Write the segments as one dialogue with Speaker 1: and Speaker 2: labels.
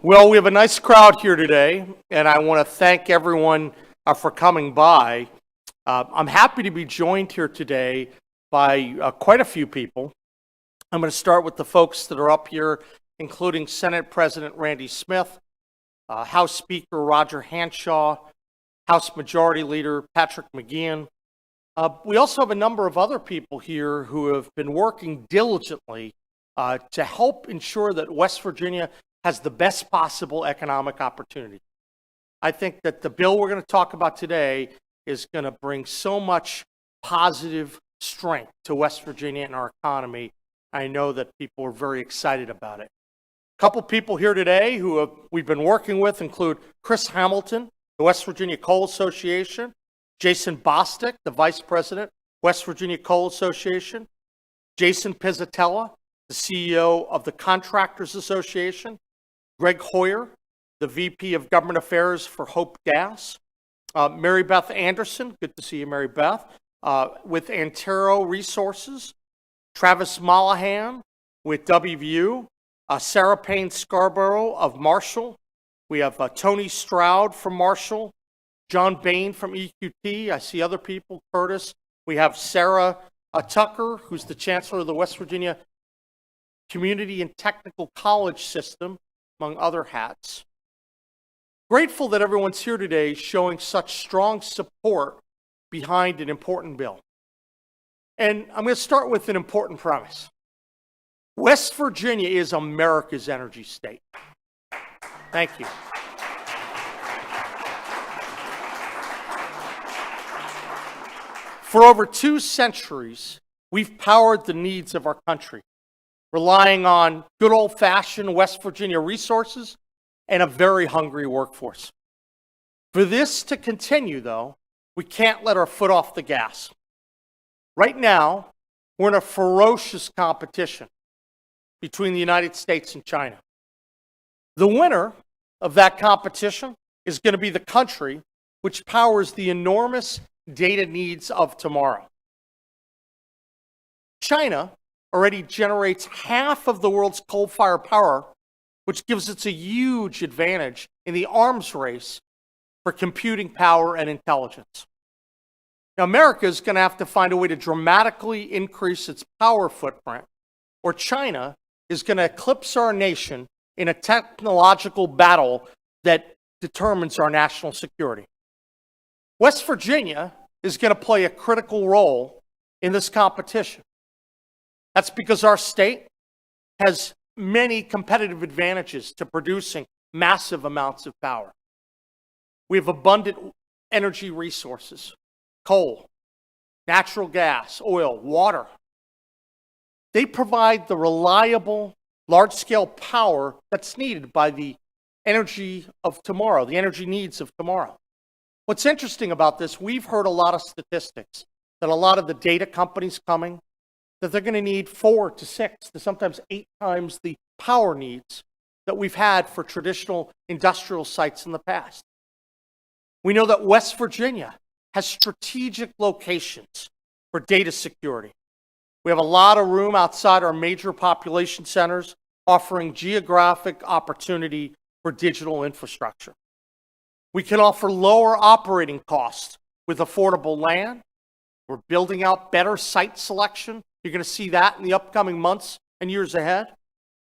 Speaker 1: Well, we have a nice crowd here today, and I want to thank everyone for coming by. I'm happy to be joined here today by quite a few people. I'm going to start with the folks that are up here, including Senate President Randy Smith, House Speaker Roger Hanshaw, House Majority Leader Patrick McGeehan. We also have a number of other people here who have been working diligently to help ensure that West Virginia has the best possible economic opportunity. I think that the bill we're going to talk about today is going to bring so much positive strength to West Virginia and our economy. I know that people are very excited about it. A couple people here today who we've been working with include Chris Hamilton, the West Virginia Coal Association, Jason Bostic, the Vice President, West Virginia Coal Association, Jason Pizzatella, the CEO of the Contractors Association, Greg Hoyer, the VP of Government Affairs for Hope Gas, Mary Beth Anderson, good to see you, Mary Beth, with Antero Resources, Travis Mollahan with WVU, Sarah Payne Scarborough of Marshall. We have Tony Stroud from Marshall, John Bain from EQT. I see other people, Curtis. We have Sarah Tucker, who's the Chancellor of the West Virginia Community and Technical College System, among other hats. Grateful that everyone's here today showing such strong support behind an important bill. And I'm going to start with an important premise. West Virginia is America's energy state. Thank you. For over 2 centuries, we've powered the needs of our country, relying on good old-fashioned West Virginia resources and a very hungry workforce. For this to continue, though, we can't let our foot off the gas. Right now, we're in a ferocious competition between the United States and China. The winner of that competition is going to be the country which powers the enormous data needs of tomorrow. China already generates half of the world's coal-fired power, which gives it a huge advantage in the arms race for computing power and intelligence. Now, America is going to have to find a way to dramatically increase its power footprint, or China is going to eclipse our nation in a technological battle that determines our national security. West Virginia is going to play a critical role in this competition. That's because our state has many competitive advantages to producing massive amounts of power. We have abundant energy resources, coal, natural gas, oil, water. They provide the reliable, large-scale power that's needed by the energy of tomorrow, the energy needs of tomorrow. What's interesting about this, we've heard a lot of statistics that a lot of the data companies coming, that they're going to need 4 to 6 to sometimes 8 times the power needs that we've had for traditional industrial sites in the past. We know that West Virginia has strategic locations for data security. We have a lot of room outside our major population centers, offering geographic opportunity for digital infrastructure. We can offer lower operating costs with affordable land. We're building out better site selection. You're going to see that in the upcoming months and years ahead.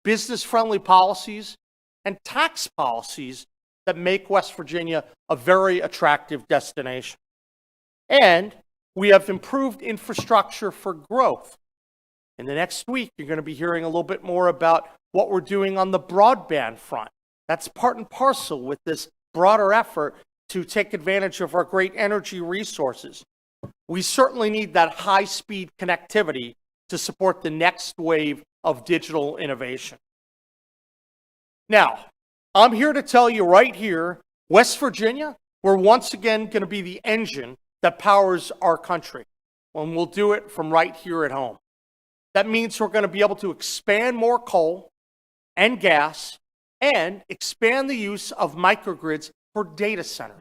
Speaker 1: Business-friendly policies and tax policies that make West Virginia a very attractive destination. And we have improved infrastructure for growth. In the next week, you're going to be hearing a little bit more about what we're doing on the broadband front. That's part and parcel with this broader effort to take advantage of our great energy resources. We certainly need that high-speed connectivity to support the next wave of digital innovation. Now, I'm here to tell you right here, West Virginia, we're once again going to be the engine that powers our country, and we'll do it from right here at home. That means we're going to be able to expand more coal and gas and expand the use of microgrids for data centers.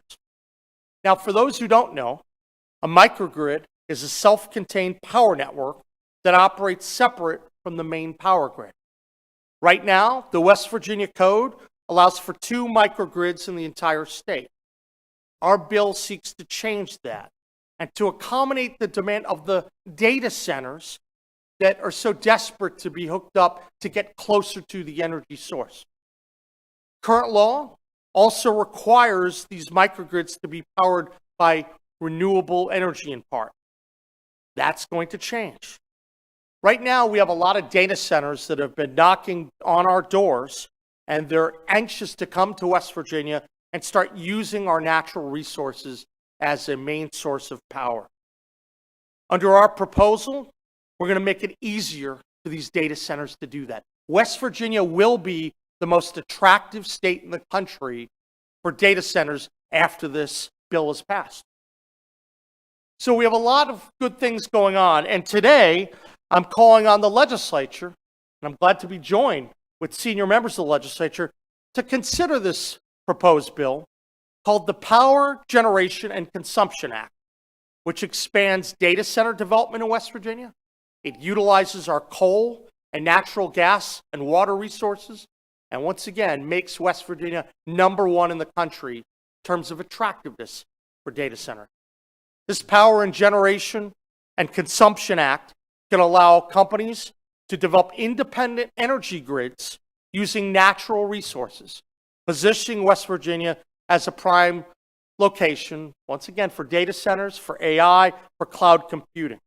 Speaker 1: Now, for those who don't know, a microgrid is a self-contained power network that operates separate from the main power grid. Right now, the West Virginia Code allows for 2 microgrids in the entire state. Our bill seeks to change that and to accommodate the demand of the data centers that are so desperate to be hooked up to get closer to the energy source. Current law also requires these microgrids to be powered by renewable energy in part. That's going to change. Right now, we have a lot of data centers that have been knocking on our doors, and they're anxious to come to West Virginia and start using our natural resources as a main source of power. Under our proposal, we're going to make it easier for these data centers to do that. West Virginia will be the most attractive state in the country for data centers after this bill is passed. So we have a lot of good things going on, and today I'm calling on the legislature, and I'm glad to be joined with senior members of the legislature to consider this proposed bill called the Power Generation and Consumption Act, which expands data center development in West Virginia. It utilizes our coal and natural gas and water resources, and once again makes West Virginia #1 in the country in terms of attractiveness for data center. This Power and Generation and Consumption Act can allow companies to develop independent energy grids using natural resources, positioning West Virginia as a prime location, once again, for data centers, for AI, for cloud computing.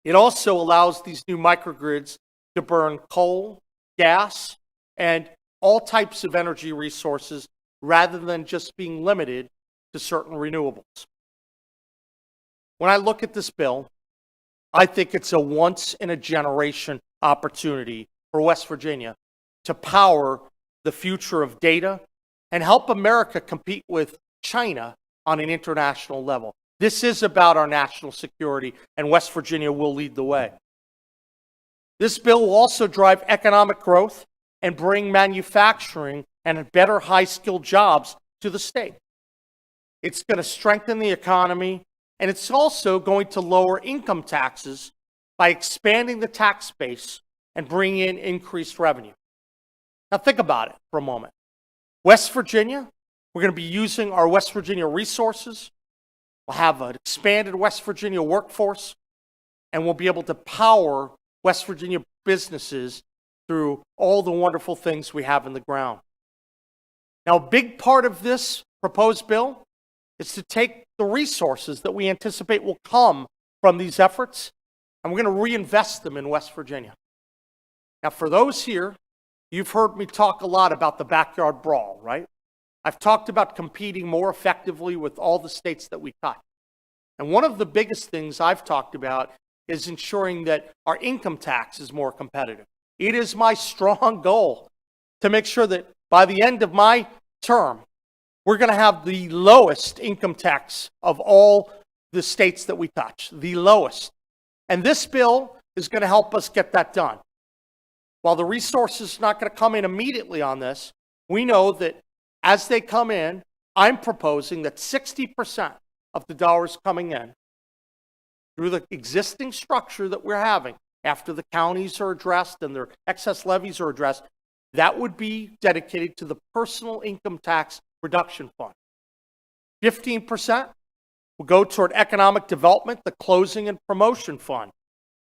Speaker 1: It also allows these new microgrids to burn coal, gas, and all types of energy resources rather than just being limited to certain renewables. When I look at this bill, I think it's a once-in-a-generation opportunity for West Virginia to power the future of data and help America compete with China on an international level. This is about our national security, and West Virginia will lead the way. This bill will also drive economic growth and bring manufacturing and better high-skilled jobs to the state. It's going to strengthen the economy, and it's also going to lower income taxes by expanding the tax base and bringing in increased revenue. Now think about it for a moment. West Virginia, we're going to be using our West Virginia resources. We'll have an expanded West Virginia workforce, and we'll be able to power West Virginia businesses through all the wonderful things we have in the ground. Now, a big part of this proposed bill is to take the resources that we anticipate will come from these efforts, and we're going to reinvest them in West Virginia. Now, for those here, you've heard me talk a lot about the backyard brawl, right? I've talked about competing more effectively with all the states that we touch. And one of the biggest things I've talked about is ensuring that our income tax is more competitive. It is my strong goal to make sure that by the end of my term, we're going to have the lowest income tax of all the states that we touch, the lowest. And this bill is going to help us get that done. While the resources are not going to come in immediately on this, we know that as they come in, I'm proposing that 60% of the dollars coming in through the existing structure that we're having after the counties are addressed and their excess levies are addressed, that would be dedicated to the personal income tax reduction fund. 15% will go toward economic development, the closing and promotion fund.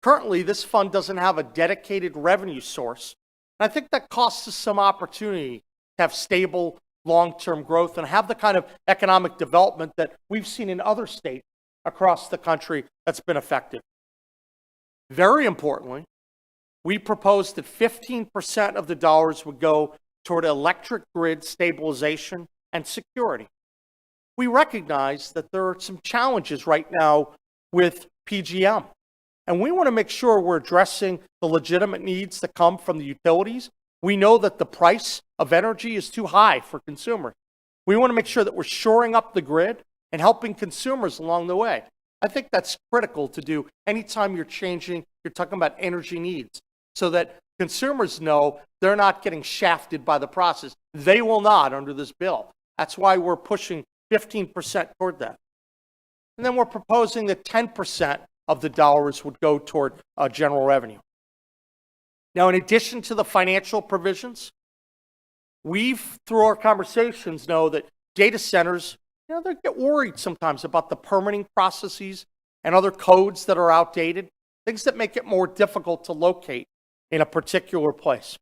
Speaker 1: Currently, this fund doesn't have a dedicated revenue source, and I think that costs us some opportunity to have stable long-term growth and have the kind of economic development that we've seen in other states across the country that's been effective. Very importantly, we proposed that 15% of the dollars would go toward electric grid stabilization and security. We recognize that there are some challenges right now with PGM, and we want to make sure we're addressing the legitimate needs that come from the utilities. We know that the price of energy is too high for consumers. We want to make sure that we're shoring up the grid and helping consumers along the way. I think that's critical to do anytime you're changing, you're talking about energy needs, so that consumers know they're not getting shafted by the process. They will not under this bill. That's why we're pushing 15% toward that. And then we're proposing that 10% of the dollars would go toward general revenue. Now, in addition to the financial provisions, We've, through our conversations, know that data centers, they get worried sometimes about the permitting processes and other codes that are outdated, things that make it more difficult to locate in a particular place.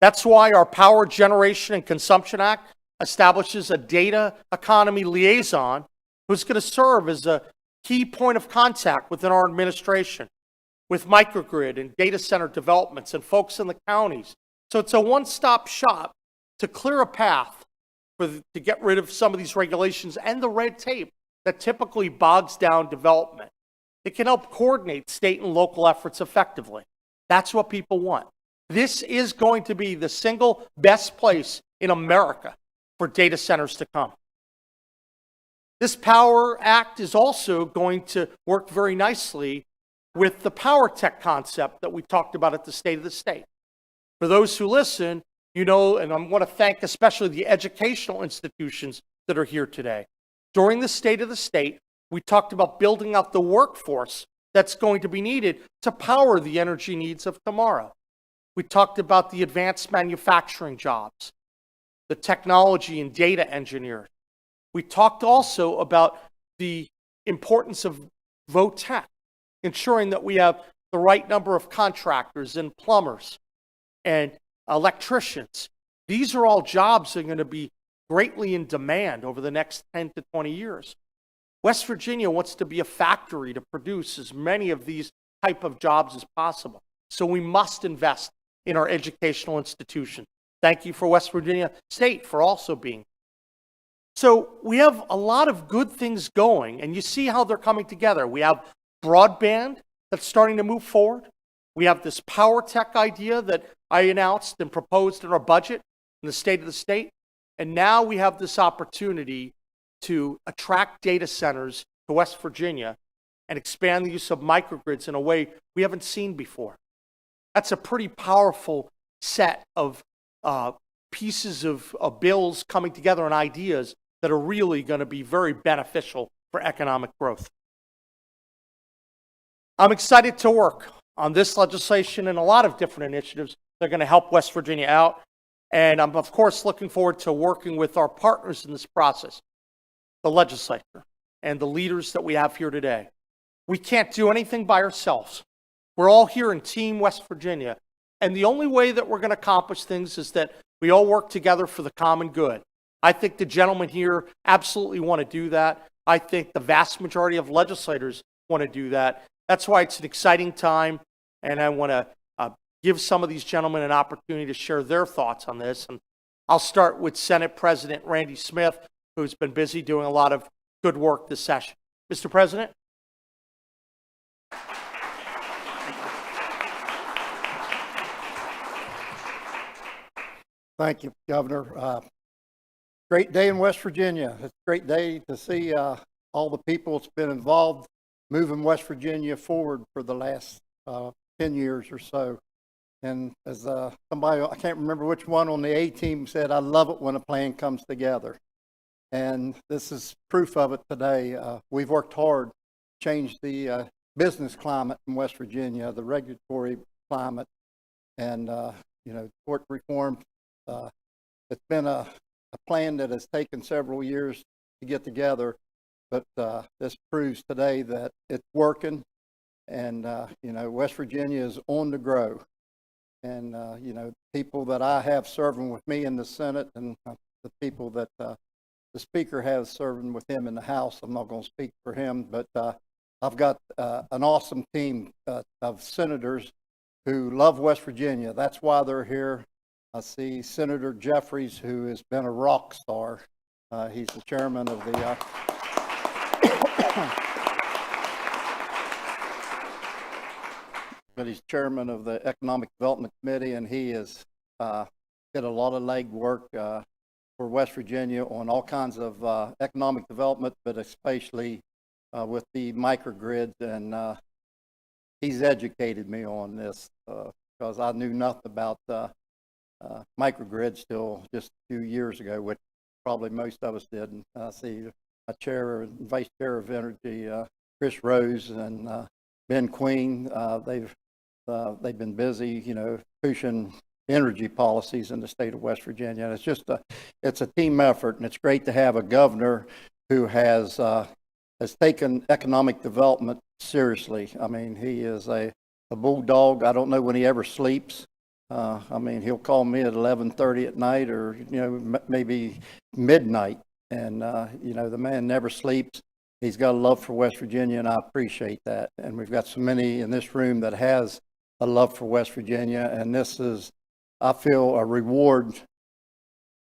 Speaker 1: That's why our Power Generation and Consumption Act establishes a data economy liaison who's going to serve as a key point of contact within our administration with microgrid and data center developments and folks in the counties. So it's a one-stop shop to clear a path to get rid of some of these regulations and the red tape that typically bogs down development. It can help coordinate state and local efforts effectively. That's what people want. This is going to be the single best place in America for data centers to come. This Power Act is also going to work very nicely with the power tech concept that we talked about at the State of the State. For those who listen, and I want to thank especially the educational institutions that are here today. During the State of the State, we talked about building out the workforce that's going to be needed to power the energy needs of tomorrow. We talked about the advanced manufacturing jobs, the technology and data engineers. We talked also about the importance of VOTech, ensuring that we have the right number of contractors and plumbers and electricians. These are all jobs that are going to be greatly in demand over the next 10 to 20 years. West Virginia wants to be a factory to produce as many of these type of jobs as possible. So we must invest in our educational institutions. Thank you for West Virginia State for also being. So we have a lot of good things going, and you see how they're coming together. We have broadband that's starting to move forward. We have this power tech idea that I announced and proposed in our budget in the State of the State. And now we have this opportunity to attract data centers to West Virginia and expand the use of microgrids in a way we haven't seen before. That's a pretty powerful set of pieces of bills coming together and ideas that are really going to be very beneficial for economic growth. I'm excited to work on this legislation and a lot of different initiatives that are going to help West Virginia out. And I'm, of course, looking forward to working with our partners in this process, the legislature and the leaders that we have here today. We can't do anything by ourselves. We're all here in Team West Virginia. And the only way that we're going to accomplish things is that we all work together for the common good. I think the gentlemen here absolutely want to do that. I think the vast majority of legislators want to do that. That's why it's an exciting time, and I want to give some of these gentlemen an opportunity to share their thoughts on this. And I'll start with Senate President Randy Smith, who's been busy doing a lot of good work this session. Mr. President.
Speaker 2: Thank you, Governor. Great day in West Virginia. It's a great day to see all the people that's been involved moving West Virginia forward for the last 10 years or so. And as somebody, I can't remember which one on the A team said, I love it when a plan comes together. And this is proof of it today. We've worked hard to change the business climate in West Virginia, the regulatory climate, and tort reform. It's been a plan that has taken several years to get together, but this proves today that it's working, and West Virginia is on the grow. And people that I have serving with me in the Senate, and the people that the Speaker has serving with him in the House, I'm not going to speak for him, but I've got an awesome team of senators who love West Virginia. That's why they're here. I see Senator Jeffries, who has been a rock star. He's the chairman of the but he's chairman of the Economic Development Committee, and he has did a lot of legwork for West Virginia on all kinds of economic development, but especially with the microgrids. And he's educated me on this because I knew nothing about microgrids till just a few years ago, which probably most of us did. And I see a chair and vice chair of energy, Chris Rose and Ben Queen. They've been busy, pushing energy policies in the state of West Virginia. And it's a team effort, and it's great to have a governor who has taken economic development seriously. I mean, he is a bulldog. I don't know when he ever sleeps. I mean, he'll call me at 11:30 at night, or maybe midnight, and the man never sleeps. He's got a love for West Virginia, and I appreciate that. And we've got so many in this room that has a love for West Virginia, and this is, I feel, a reward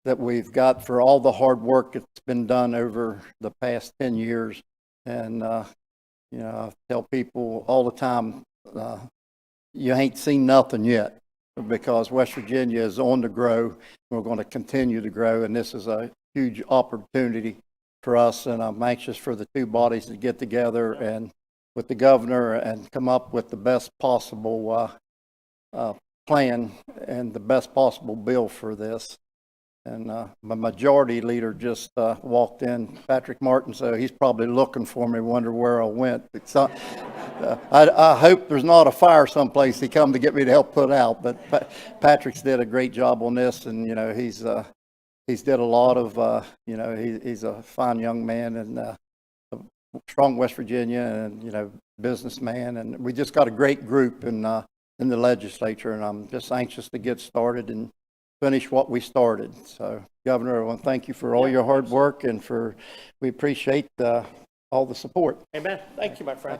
Speaker 2: that we've got for all the hard work that's been done over the past 10 years. And, I tell people all the time, you ain't seen nothing yet, because West Virginia is on to grow. We're going to continue to grow, and this is a huge opportunity for us, and I'm anxious for the two bodies to get together and with the governor and come up with the best possible plan and the best possible bill for this. And my majority leader just walked in, Patrick Martin, so he's probably looking for me, wonder where I went. I hope there's not a fire someplace he come to get me to help put out, but Patrick's did a great job on this, and he's did a lot of, he's a fine young man, and a strong West Virginia, and, businessman. And we just got a great group in the legislature, and I'm just anxious to get started and finish what we started. So, Governor, I want to thank you for all your hard work, and we appreciate all the support.
Speaker 1: Amen. Thank you, my friend.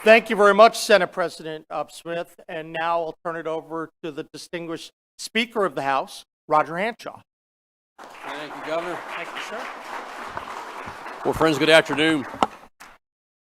Speaker 1: Thank you very much, Senate President Smith. And now I'll turn it over to the distinguished Speaker of the House, Roger Hanshaw.
Speaker 3: Thank you, Governor.
Speaker 1: Thank you, sir.
Speaker 3: Well, friends, good afternoon.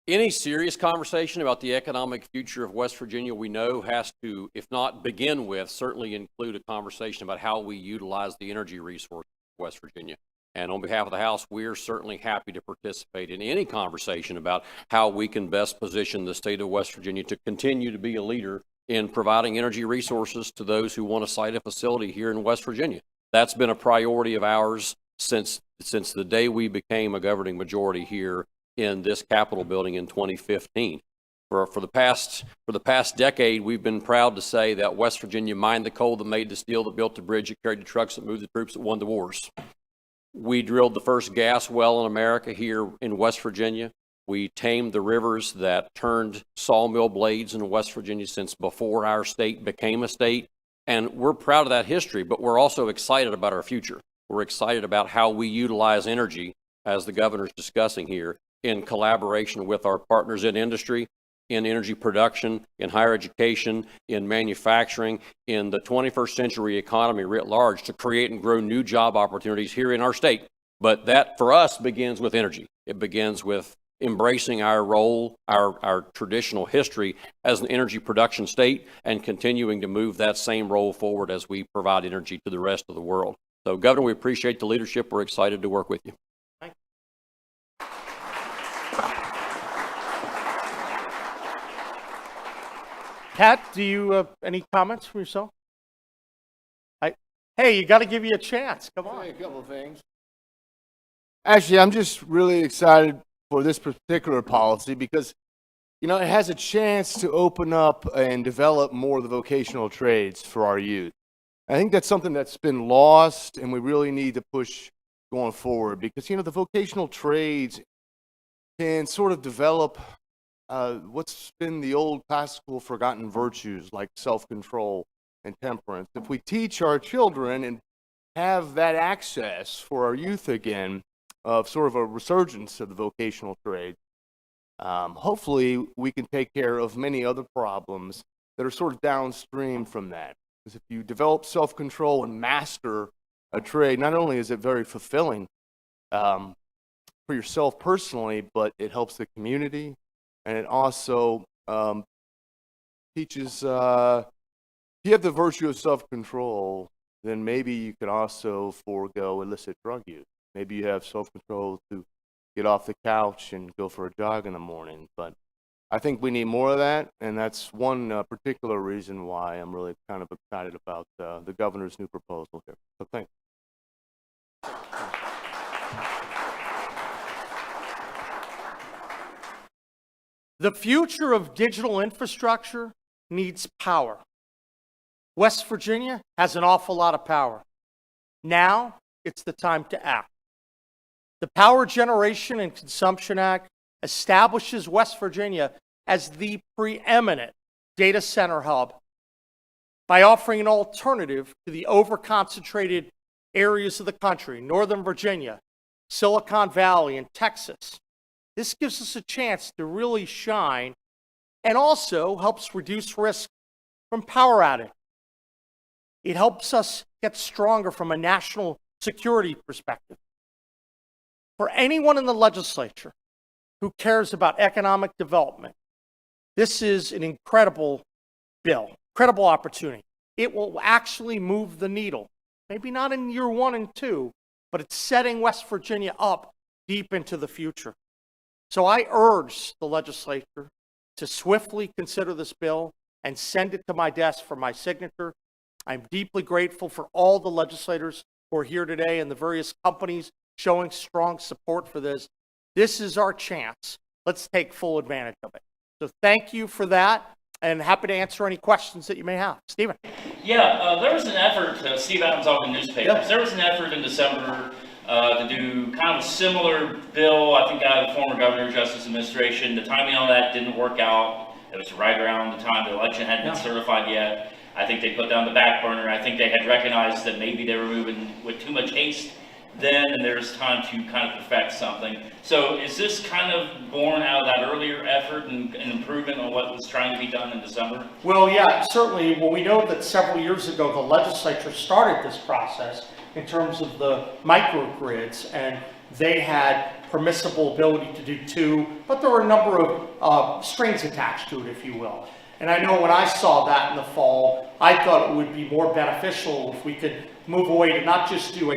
Speaker 3: Any serious conversation about the economic future of West Virginia, we know, has to, if not begin with, certainly include a conversation about how we utilize the energy resources of West Virginia. And on behalf of the House, we're certainly happy to participate in any conversation about how we can best position the state of West Virginia to continue to be a leader in providing energy resources to those who want to site a facility here in West Virginia. That's been a priority of ours since the day we became a governing majority here in this Capitol building in 2015. For the past decade, we've been proud to say that West Virginia mined the coal that made the steel, that built the bridge, that carried the trucks, that moved the troops, that won the wars. We drilled the first gas well in America here in West Virginia. We tamed the rivers that turned sawmill blades in West Virginia since before our state became a state. And we're proud of that history, but we're also excited about our future. We're excited about how we utilize energy, as the governor's discussing here, in collaboration with our partners in industry, in energy production, in higher education, in manufacturing, in the 21st century economy writ large, to create and grow new job opportunities here in our state. But that, for us, begins with energy. It begins with embracing our role, our traditional history as an energy production state, and continuing to move that same role forward as we provide energy to the rest of the world. So, Governor, we appreciate the leadership. We're excited to work with you.
Speaker 1: Pat, do you have any comments from yourself? Hey, you got to give you a chance. Come on.
Speaker 4: A couple of things. Actually, I'm just really excited for this particular policy because, it has a chance to open up and develop more of the vocational trades for our youth. I think that's something that's been lost, and we really need to push going forward because, the vocational trades can sort of develop what's been the old classical forgotten virtues like self-control and temperance. If we teach our children and have that access for our youth again of sort of a resurgence of the vocational trades, hopefully we can take care of many other problems that are sort of downstream from that. Because if you develop self-control and master a trade, not only is it very fulfilling for yourself personally, but it helps the community. And it also teaches, if you have the virtue of self-control, then maybe you can also forego illicit drug use. Maybe you have self-control to get off the couch and go for a jog in the morning. But I think we need more of that, and that's one particular reason why I'm really kind of excited about the governor's new proposal here. So thanks.
Speaker 1: The future of digital infrastructure needs power. West Virginia has an awful lot of power. Now it's the time to act. The Power Generation and Consumption Act establishes West Virginia as the preeminent data center hub by offering an alternative to the overconcentrated areas of the country, Northern Virginia, Silicon Valley, and Texas. This gives us a chance to really shine and also helps reduce risk from power outage. It helps us get stronger from a national security perspective. For anyone in the legislature who cares about economic development, this is an incredible bill, incredible opportunity. It will actually move the needle. Maybe not in year 1 and 2, but it's setting West Virginia up deep into the future. So I urge the legislature to swiftly consider this bill and send it to my desk for my signature. I'm deeply grateful for all the legislators who are here today and the various companies showing strong support for this. This is our chance. Let's take full advantage of it. So thank you for that, and happy to answer any questions that you may have. Stephen.
Speaker 5: Yeah, there was an effort, Steve Adams on the newspapers,
Speaker 1: Yeah.
Speaker 5: There was an effort in December to do kind of a similar bill, I think out of the former Governor Justice Administration. The timing on that didn't work out. It was right around the time the election hadn't been certified yet. I think they put down the back burner. I think they had recognized that maybe they were moving with too much haste then, and there's time to kind of perfect something. So is this kind of born out of that earlier effort and improvement on what was trying to be done in December?
Speaker 1: Well, yeah, certainly. Well, we know that several years ago, the legislature started this process in terms of the microgrids, and they had permissible ability to do 2, but there were a number of strings attached to it, if you will. And I know when I saw that in the fall, I thought it would be more beneficial if we could move away to not just do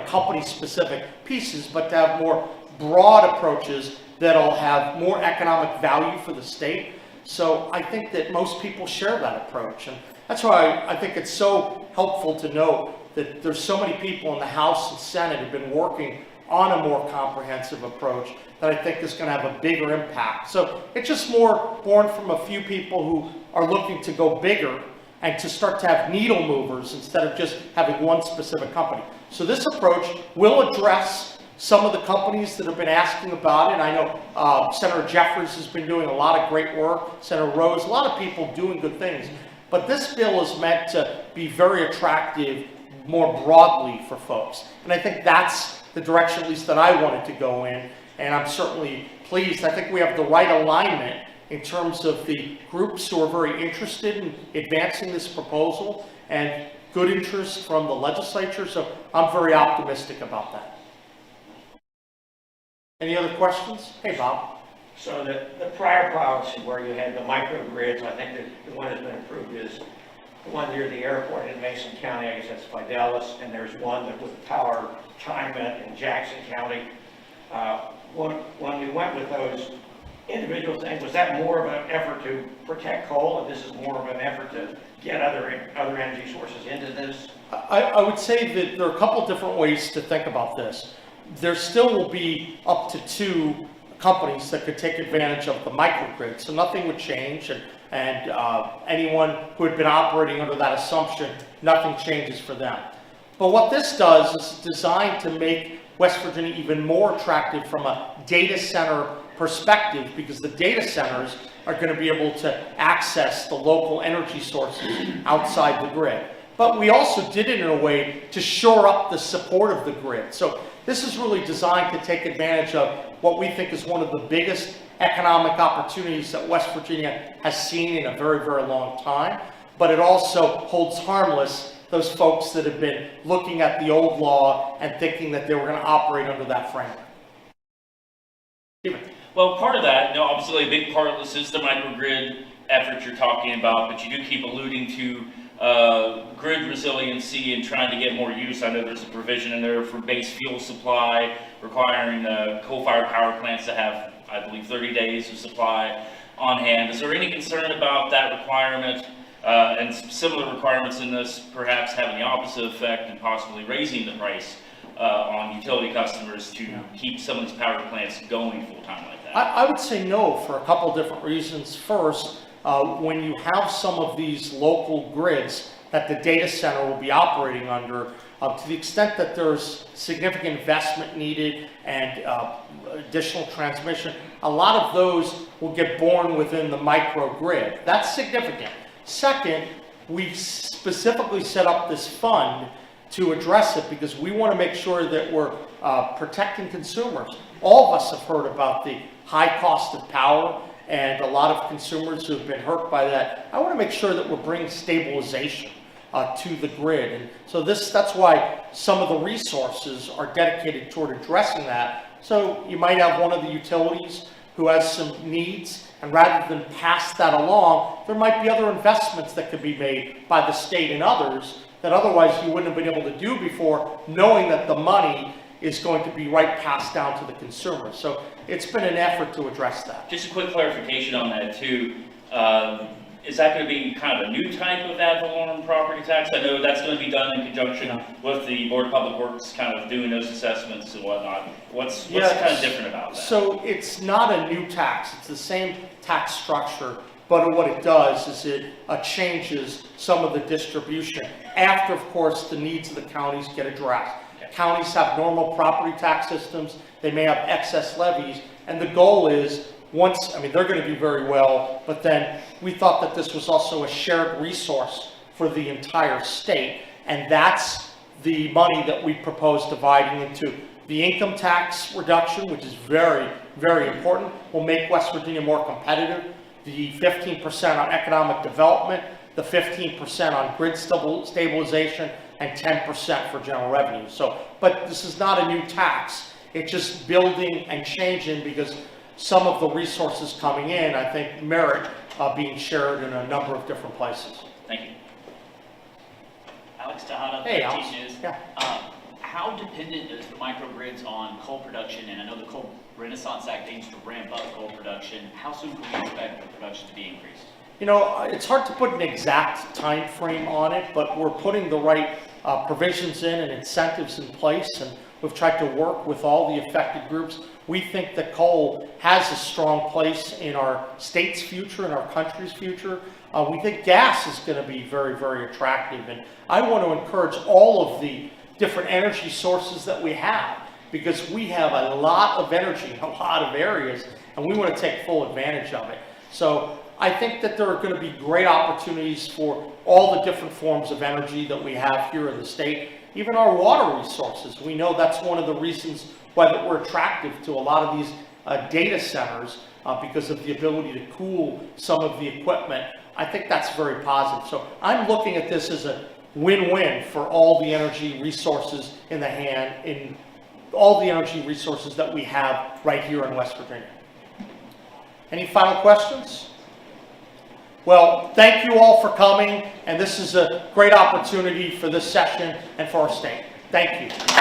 Speaker 1: company-specific pieces, but to have more broad approaches that'll have more economic value for the state. So I think that most people share that approach, and that's why I think it's so helpful to note that there's so many people in the House and Senate who've been working on a more comprehensive approach that I think is going to have a bigger impact. So it's just more born from a few people who are looking to go bigger and to start to have needle movers instead of just having one specific company. So this approach will address some of the companies that have been asking about it. I know Senator Jeffries has been doing a lot of great work, Senator Rose, a lot of people doing good things. But this bill is meant to be very attractive more broadly for folks. And I think that's the direction, at least that I wanted to go in. And I'm certainly pleased. I think we have the right alignment in terms of the groups who are very interested in advancing this proposal and good interest from the legislature. So I'm very optimistic about that. Any other questions? Hey, Bob.
Speaker 6: So the prior policy where you had the microgrids, I think that the one that's been approved is the one near the airport in Mason County, I guess that's Fidelis, and there's one that with Power China in Jackson County. When we went with those individual things, was that more of an effort to protect coal, and this is more of an effort to get other energy sources into this?
Speaker 1: I would say that there are a couple different ways to think about this. There still will be up to 2 companies that could take advantage of the microgrid, so nothing would change, and anyone who had been operating under that assumption, nothing changes for them. But what this does is designed to make West Virginia even more attractive from a data center perspective, because the data centers are going to be able to access the local energy sources outside the grid. But we also did it in a way to shore up the support of the grid. So this is really designed to take advantage of what we think is one of the biggest economic opportunities that West Virginia has seen in a very, very long time. But it also holds harmless those folks that have been looking at the old law and thinking that they were going to operate under that framework. Stephen.
Speaker 5: Well, part of that, obviously a big part of this is the microgrid effort you're talking about, but you do keep alluding to grid resiliency and trying to get more use. I know there's a provision in there for base fuel supply, requiring coal-fired power plants to have, I believe, 30 days of supply on hand. Is there any concern about that requirement and similar requirements in this perhaps having the opposite effect and possibly raising the price on utility customers to keep some of these power plants going full-time like that?
Speaker 1: I would say no for a couple different reasons. First, when you have some of these local grids that the data center will be operating under, to the extent that there's significant investment needed and additional transmission, a lot of those will get born within the microgrid. That's significant. Second, we specifically set up this fund to address it because we want to make sure that we're protecting consumers. All of us have heard about the high cost of power and a lot of consumers who have been hurt by that. I want to make sure that we're bringing stabilization to the grid. And so that's why some of the resources are dedicated toward addressing that. So you might have one of the utilities who has some needs, and rather than pass that along, there might be other investments that could be made by the state and others that otherwise you wouldn't have been able to do before, knowing that the money is going to be right passed down to the consumer. So it's been an effort to address that.
Speaker 5: Just a quick clarification on that too. Is that going to be kind of a new type of ad valorem property tax? I know that's going to be done in conjunction with the Board of Public Works kind of doing those assessments and whatnot. What's kind of different about that?
Speaker 1: So it's not a new tax. It's the same tax structure, but what it does is it changes some of the distribution after, of course, the needs of the counties get addressed. Counties have normal property tax systems. They may have excess levies, and the goal is they're going to do very well, but then we thought that this was also a shared resource for the entire state, and that's the money that we propose dividing into the income tax reduction, which is very, very important, will make West Virginia more competitive, the 15% on economic development, the 15% on grid stabilization, and 10% for general revenue. But this is not a new tax. It's just building and changing because some of the resources coming in, I think, merit being shared in a number of different places.
Speaker 5: Thank you.
Speaker 7: Alex Tejada,
Speaker 1: Hey,
Speaker 7: 13
Speaker 1: Alex.
Speaker 7: News.
Speaker 1: Yeah.
Speaker 7: How dependent is the microgrids on coal production? And I know the Coal Renaissance Act aims to ramp up coal production. How soon can we expect the production to be increased?
Speaker 1: It's hard to put an exact time frame on it, but we're putting the right provisions in and incentives in place, and we've tried to work with all the affected groups. We think that coal has a strong place in our state's future, in our country's future. We think gas is going to be very, very attractive, and I want to encourage all of the different energy sources that we have, because we have a lot of energy in a lot of areas, and we want to take full advantage of it. So I think that there are going to be great opportunities for all the different forms of energy that we have here in the state, even our water resources. We know that's one of the reasons why that we're attractive to a lot of these data centers because of the ability to cool some of the equipment. I think that's very positive. So I'm looking at this as a win-win for all the energy resources in all the energy resources that we have right here in West Virginia. Any final questions? Well, thank you all for coming, and this is a great opportunity for this session and for our state. Thank you.